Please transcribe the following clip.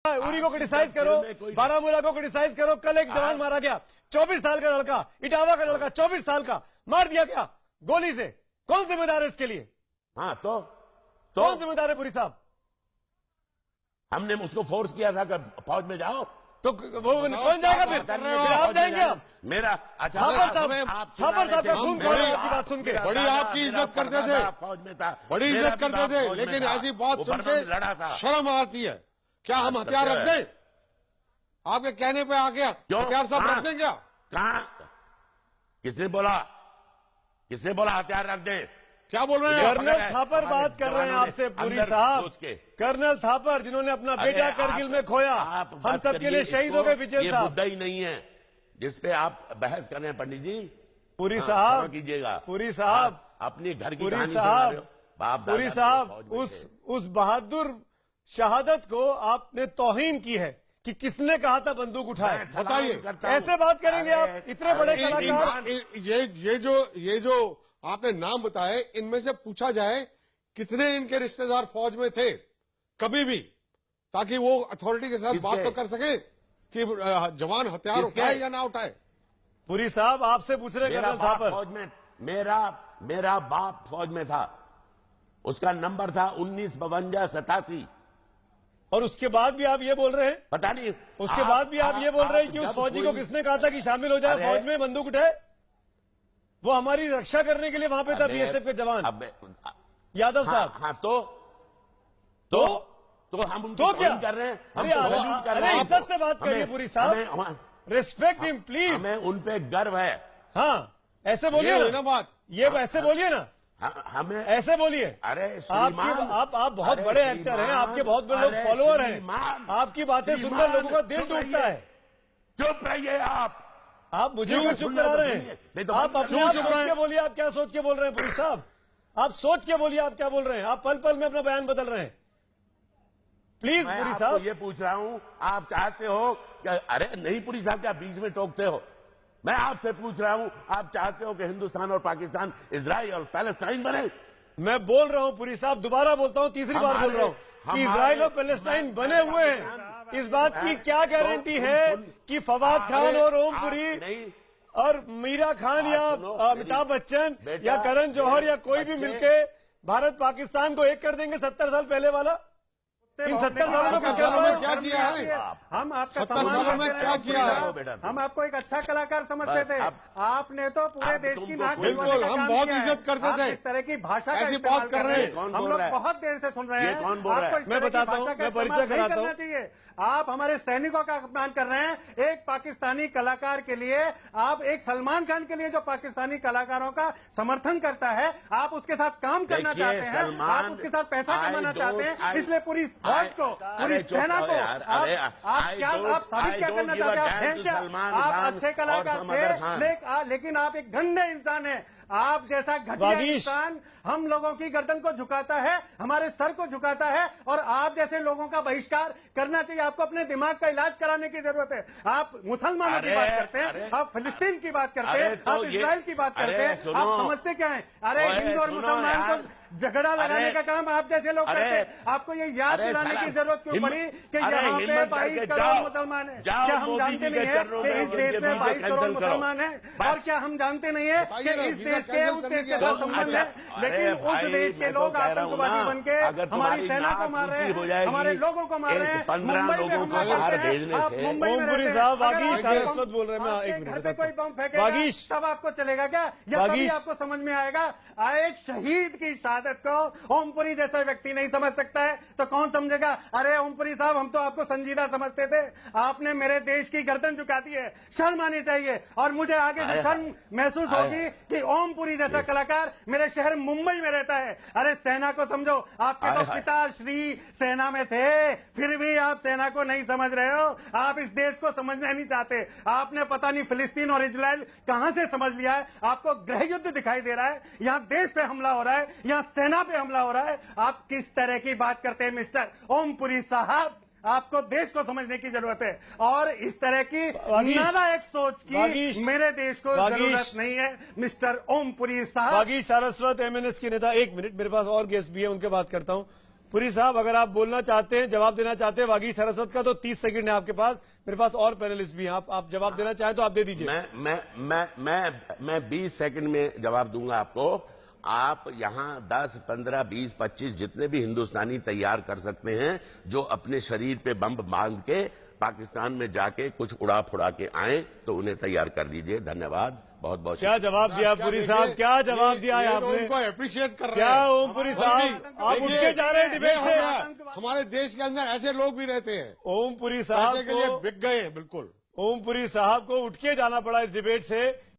उरी को क्रिटिसाइज करो, बारामूला को क्रिटिसाइज करो। कल एक जवान मारा गया, 24 साल का लड़का, इटावा का लड़का 24 साल का मार दिया गया गोली से। कौन जिम्मेदार है इसके लिए? हाँ तो कौन जिम्मेदार है पुरी साहब? हमने उसको फोर्स किया था कि फौज में जाओ, तो वो कौन जाएगा फिर आप जाएंगे? आप मेरा थापर साहब का खून खोल आपकी बात सुन के। बड़ी आपकी इज्जत करते थे, फौज में था, बड़ी इज्जत करते थे, लेकिन ऐसी बात सुन के लड़ा था। शर्म आती है। क्या हम हथियार रख दें? आपके कहने पे आ गया हथियार सब रख दें क्या? कहाँ? किसने बोला हथियार रख दें? क्या बोल रहे हैं? कर्नल थापर बात कर रहे हैं आपसे पुरी साहब। कर्नल थापर जिन्होंने अपना बेटा करगिल में खोया, हम सबके लिए शहीद हो गए विजय साहब। मुद्दा ही नहीं है जिसपे आप बहस कर रहे हैं पंडित जी। पुरी साहब कीजिएगा, पुरी साहब, अपनी घर की पुरी साहब, उस बहादुर शहादत को आपने तौहीन की है कि किसने कहा था बंदूक उठाए? बताइए, ऐसे बात करेंगे आप? इतने बड़े कलाकार। ये जो आपने नाम बताए, इनमें से पूछा जाए कितने इनके रिश्तेदार फौज में थे कभी भी, ताकि वो अथॉरिटी के साथ बात तो कर सके कि जवान हथियार उठाए या ना उठाए। पुरी साहब आपसे पूछ रहे कर्नल थापर। फौज में मेरा बाप फौज में था, उसका नंबर था 195287। और उसके बाद भी आप ये बोल रहे हैं? पता नहीं, उसके बाद भी आप ये बोल रहे हैं कि उस फौजी को किसने कहा था कि शामिल हो जाए फौज में, बंदूक उठाए? वो हमारी रक्षा करने के लिए वहां पे था बीएसएफ के जवान यादव साहब। हाँ तो हम तो क्या कर रहे हैं? अरे इज्जत से बात करिए पुरी साहब, रिस्पेक्ट हिम प्लीज। हमें उन पे गर्व है। हाँ ऐसे बोलिए ना बात, ये ऐसे बोलिए ना, हमें ऐसे बोलिए। अरे आप बहुत बड़े एक्टर हैं, आपके बहुत बड़े लोग फॉलोअर हैं, आपकी बातें सुनकर लोगों का दिल टूटता है। चुप रहिए आप मुझे क्यों चुप करा रहे हैं? आप अपने आप सोच के बोलिए, आप क्या सोच के बोल रहे हैं पुरी साहब? आप सोच के बोलिए आप क्या बोल रहे हैं। आप पल पल में अपना बयान बदल रहे हैं। प्लीज पुरी साहब, ये पूछ रहा हूं, आप चाहते हो कि अरे नहीं पुरी साहब क्या बीच में टोकते हो? मैं आपसे पूछ रहा हूं, आप चाहते हो कि हिंदुस्तान और पाकिस्तान, इजराइल और पैलेस्टाइन बने? मैं बोल रहा हूं पुरी साहब, दोबारा बोलता हूं, तीसरी बार बोल रहा हूं कि इजराइल और पैलेस्टाइन बने हुए हैं। इस बात की क्या गारंटी है कि फवाद खान और ओमपुरी और मीरा खान या अमिताभ बच्चन या करण जौहर या कोई भी मिलके भारत पाकिस्तान को एक कर देंगे 70 साल पहले वाला? इन 70 सालों में क्या किया है? हम आपका 70 सालों में क्या किया है? हम आपको एक अच्छा कलाकार समझते थे, आपने तो पूरे देश की नाक बिल्कुल, हम बहुत इज्जत करते थे। इस तरह की भाषा ऐसी बात कर रहे हैं, हम लोग बहुत देर से सुन रहे हैं। आपको मैं बताता हूं, मैं परिचय कराता हूं। चाहिए, आप हमारे सैनिकों का अपमान कर रहे हैं। एक पाकिस्तानी कलाकार के लिए, आप एक सलमान खान के लिए जो पाकिस्तानी कलाकारों का समर्थन करता है, आप उसके साथ काम करना चाहते हैं, आप उसके साथ पैसा कमाना चाहते हैं, इसलिए पूरी फौज को, पूरी सेना को आप साबित क्या करना चाहते हैं? आप अच्छे कलाकार थे, लेकिन आप एक गंदे इंसान हैं। आप जैसा घटिया इंसान हम लोगों की गर्दन को झुकाता है, हमारे सर को झुकाता है, और आप जैसे लोगों का बहिष्कार करना चाहिए। आपको अपने दिमाग का इलाज कराने की जरूरत है। आप मुसलमानों की बात करते हैं, आप फिलिस्तीन की बात करते हैं, आप इजराइल की बात करते हैं, आप समझते क्या है? अरे हिंदू और मुसलमान को झगड़ा लगाने का काम आप जैसे लोग करते हैं। आपको ये याद दिलाने की जरूरत क्यों पड़ी कि यहाँ पे 22 करोड़ मुसलमान हैं? क्या हम जानते नहीं है कि इस देश में 22 करोड़ मुसलमान हैं? और क्या हम जानते नहीं है कि इस देश के उस देश के साथ संबंध है? लेकिन उस देश के लोग आतंकवादी बन के हमारी सेना को मार रहे हैं, हमारे लोगों को मार रहे हैं, मुंबई में हमला करते हैं। आप मुंबई में रहते हैं, बोल रहे हैं, घर पे कोई बम फेंकेगा तब आपको चलेगा क्या? या तभी आपको समझ में आएगा? एक शहीद की शहादत को ओमपुरी जैसा व्यक्ति नहीं समझ सकता है तो कौन समझेगा? अरे ओमपुरी साहब, हम तो आपको संजीदा समझते थे, आपने मेरे देश की गर्दन झुका दी है। शर्म आनी चाहिए, और मुझे आगे से शर्म महसूस होगी कि ओमपुरी जैसा कलाकार मेरे शहर मुंबई में रहता है। अरे सेना को समझो, आपके तो पिता श्री सेना में थे, फिर भी आप सेना को नहीं समझ रहे हो। आप इस देश को समझना नहीं चाहते। आपने पता नहीं फिलिस्तीन और इजराइल कहां से समझ लिया है। आपको गृह युद्ध दिखाई दे रहा है, यहाँ देश पे हमला हो रहा है, यहाँ सेना पे हमला हो रहा है। आप किस तरह की बात करते हैं मिस्टर ओमपुरी साहब? आपको देश को समझने की जरूरत है, और इस तरह की नालायक सोच की मेरे देश को जरूरत नहीं है मिस्टर ओमपुरी साहब। बागी सारस्वत एमएनएस के नेता, एक मिनट, मेरे पास और गेस्ट भी है, उनके बात करता हूं। पुरी साहब, अगर आप बोलना चाहते हैं, जवाब देना चाहते हैं वागी सरस्वत का, तो 30 सेकंड है आपके पास। मेरे पास और पैनलिस्ट भी हैं, आप जवाब देना चाहें तो आप दे दीजिए। मैं 20 सेकंड में जवाब दूंगा आपको। आप यहां 10, 15, 20, 25 जितने भी हिंदुस्तानी तैयार कर सकते हैं जो अपने शरीर पे बम बांध के पाकिस्तान में जाके कुछ उड़ा फुड़ा के आए, तो उन्हें तैयार कर दीजिए। धन्यवाद, बहुत बहुत। क्या जवाब दिया पुरी साहब, क्या जवाब दिया है आपने? उनको अप्रिशिएट कर रहे क्या हैं। ओम पुरी साहब, आप उठ के जा रहे हैं डिबेट से? हमारे देश के अंदर ऐसे लोग भी रहते हैं, ओम पुरी साहब पैसे के लिए बिक गए हैं, बिल्कुल। ओम पुरी साहब को उठ के जाना पड़ा इस डिबेट से।